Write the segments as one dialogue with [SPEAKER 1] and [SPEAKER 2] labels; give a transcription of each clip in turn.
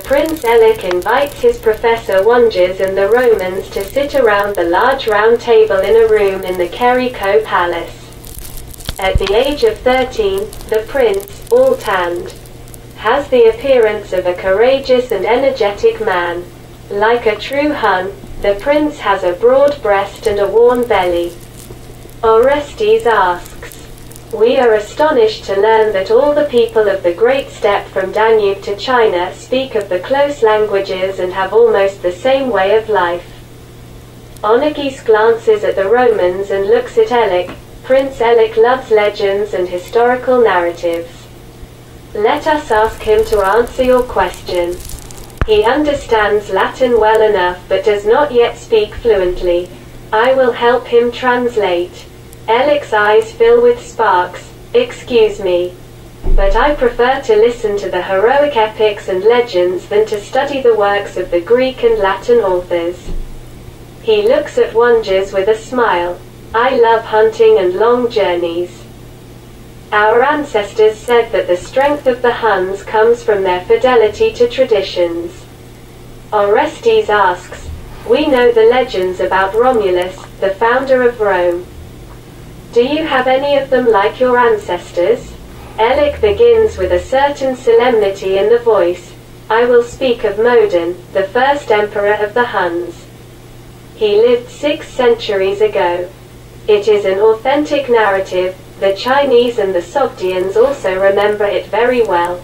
[SPEAKER 1] Prince Ellak invites his professor Wanges and the Romans to sit around the large round table in a room in the Jericho palace. At the age of 13, the prince, all tanned, has the appearance of a courageous and energetic man. Like a true Hun, the prince has a broad breast and a worn belly. Orestes asks, "We are astonished to learn that all the people of the great steppe from Danube to China speak of the close languages and have almost the same way of life." Orestes glances at the Romans and looks at Ellak. Prince Ellak loves legends and historical narratives. Let us ask him to answer your question. He understands Latin well enough but does not yet speak fluently. I will help him translate. Ellak's eyes fill with sparks. Excuse me, but I prefer to listen to the heroic epics and legends than to study the works of the Greek and Latin authors. He looks at Wanges with a smile. I love hunting and long journeys. Our ancestors said that the strength of the Huns comes from their fidelity to traditions. Orestes asks, "We know the legends about Romulus, the founder of Rome. Do you have any of them like your ancestors?" Ellak begins with a certain solemnity in the voice. "I will speak of Modon, the first emperor of the Huns. He lived 6 centuries ago. It is an authentic narrative. The Chinese and the Sogdians also remember it very well.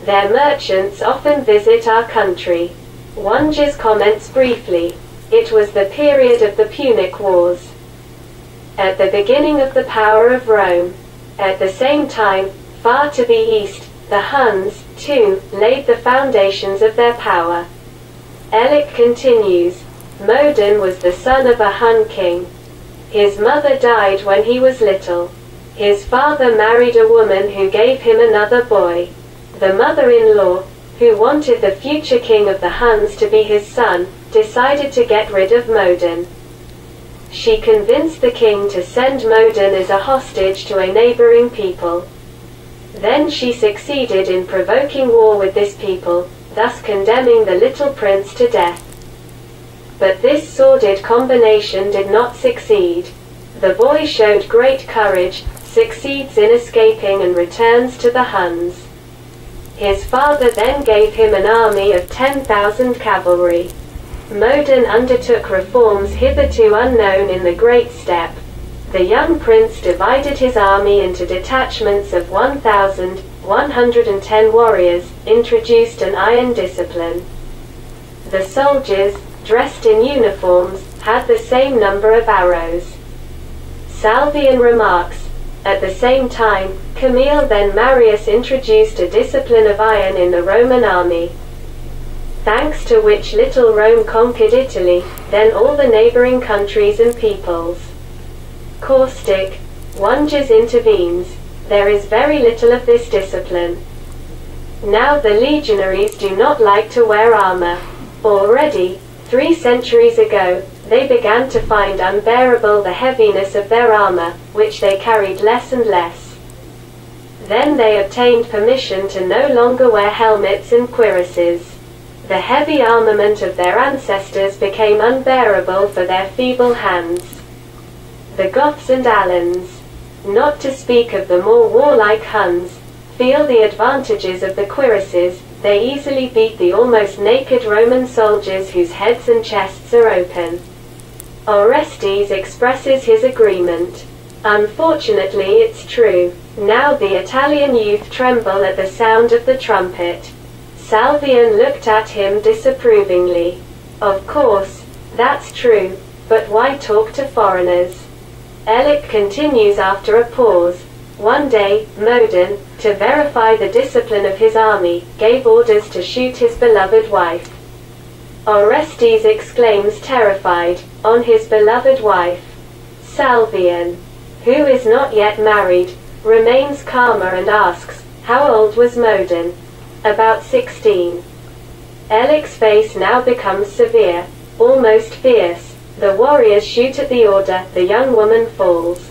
[SPEAKER 1] Their merchants often visit our country." Wanges comments briefly. It was the period of the Punic Wars. At the beginning of the power of Rome. At the same time, far to the east, the Huns, too, laid the foundations of their power. Ellak continues, "Modon was the son of a Hun king. His mother died when he was little. His father married a woman who gave him another boy. The mother-in-law, who wanted the future king of the Huns to be his son, decided to get rid of Modon. She convinced the king to send Modon as a hostage to a neighboring people. Then she succeeded in provoking war with this people, thus condemning the little prince to death. But this sordid combination did not succeed. The boy showed great courage, succeeds in escaping and returns to the Huns. His father then gave him an army of 10,000 cavalry. Modon undertook reforms hitherto unknown in the Great Steppe. The young prince divided his army into detachments of 1,110 warriors, introduced an iron discipline. The soldiers, dressed in uniforms, had the same number of arrows." Salvian remarks, "At the same time, Camille then Marius introduced a discipline of iron in the Roman army, thanks to which Little Rome conquered Italy, then all the neighboring countries and peoples." Caustic, Wanges intervenes, "There is very little of this discipline. Now the legionaries do not like to wear armor. Already, 3 centuries ago, they began to find unbearable the heaviness of their armor, which they carried less and less. Then they obtained permission to no longer wear helmets and cuirasses. The heavy armament of their ancestors became unbearable for their feeble hands. The Goths and Alans, not to speak of the more warlike Huns, feel the advantages of the cuirasses. They easily beat the almost naked Roman soldiers whose heads and chests are open." Orestes expresses his agreement. "Unfortunately it's true. Now the Italian youth tremble at the sound of the trumpet." Salvian looked at him disapprovingly. "Of course, that's true, but why talk to foreigners?" Ellak continues after a pause. "One day, Modon, to verify the discipline of his army, gave orders to shoot his beloved wife." Orestes exclaims terrified, "On his beloved wife?" Salvian, who is not yet married, remains calmer and asks, "How old was Modon?" "About 16. Ellak's face now becomes severe, almost fierce. The warriors shoot at the order, the young woman falls,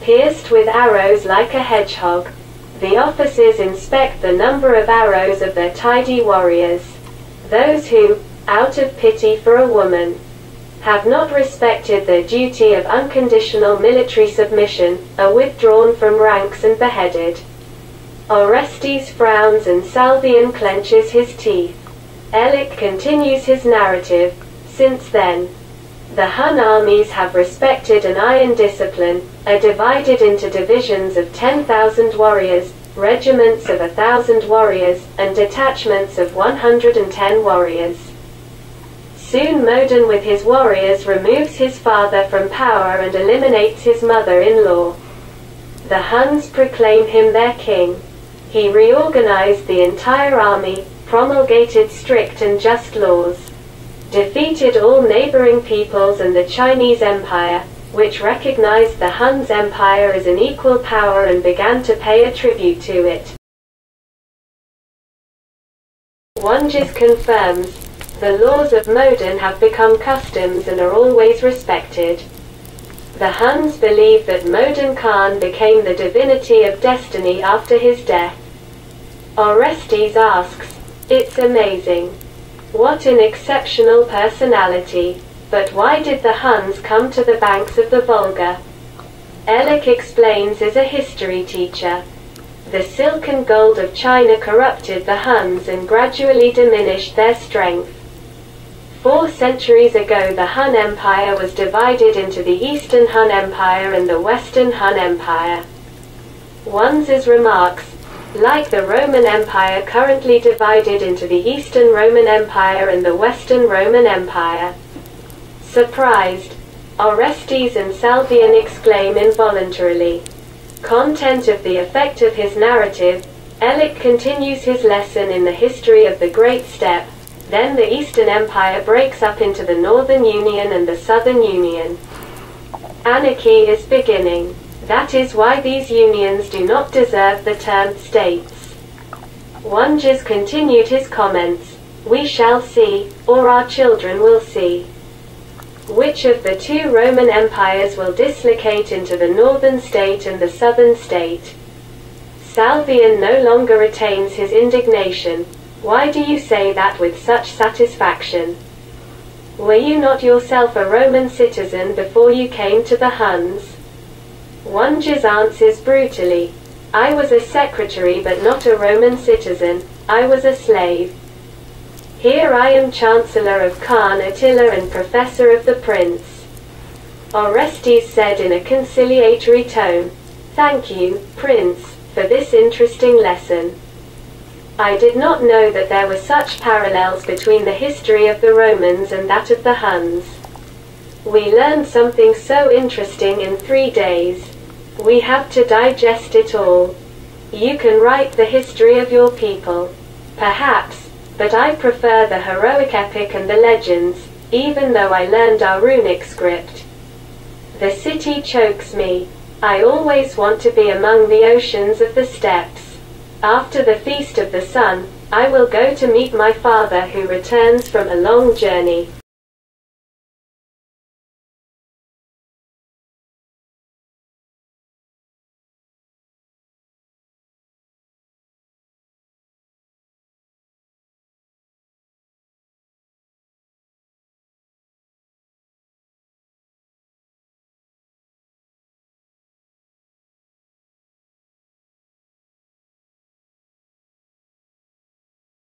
[SPEAKER 1] pierced with arrows like a hedgehog. The officers inspect the number of arrows of their tidy warriors. Those who, out of pity for a woman, have not respected their duty of unconditional military submission, are withdrawn from ranks and beheaded. Orestes frowns and Salvian clenches his teeth. Ellak continues his narrative. Since then, the Hun armies have respected an iron discipline, are divided into divisions of 10,000 warriors, regiments of 1,000 warriors, and detachments of 110 warriors. Soon Modon with his warriors removes his father from power and eliminates his mother-in-law. The Huns proclaim him their king. He reorganized the entire army, promulgated strict and just laws, defeated all neighboring peoples and the Chinese Empire, which recognized the Huns' empire as an equal power and began to pay a tribute to it. Wanges confirms, the laws of Modon have become customs and are always respected. The Huns believe that Modon Khan became the divinity of destiny after his death. Orestes asks, "It's amazing. What an exceptional personality. But why did the Huns come to the banks of the Volga?" Ellak explains as a history teacher. The silk and gold of China corrupted the Huns and gradually diminished their strength. 4 centuries ago the Hun Empire was divided into the Eastern Hun Empire and the Western Hun Empire. Wanges remarks, like the Roman Empire currently divided into the Eastern Roman Empire and the Western Roman Empire. Surprised, Orestes and Salvian exclaim involuntarily. Content of the effect of his narrative, Ellak continues his lesson in the history of the Great Steppe. Then the Eastern Empire breaks up into the Northern Union and the Southern Union. Anarchy is beginning. That is why these unions do not deserve the term states. Wanges continued his comments. We shall see, or our children will see, which of the 2 Roman empires will dislocate into the northern state and the southern state. Salvian no longer retains his indignation. Why do you say that with such satisfaction? Were you not yourself a Roman citizen before you came to the Huns? Wanges answers brutally, I was a secretary but not a Roman citizen, I was a slave. Here I am Chancellor of Khan Attila and Professor of the Prince. Orestes said in a conciliatory tone, Thank you, Prince, for this interesting lesson. I did not know that there were such parallels between the history of the Romans and that of the Huns. We learned something so interesting in 3 days. We have to digest it all. You can write the history of your people, perhaps, but I prefer the heroic epic and the legends, even though I learned our runic script. The city chokes me. I always want to be among the oceans of the steppes. After the Feast of the Sun, I will go to meet my father who returns from a long journey.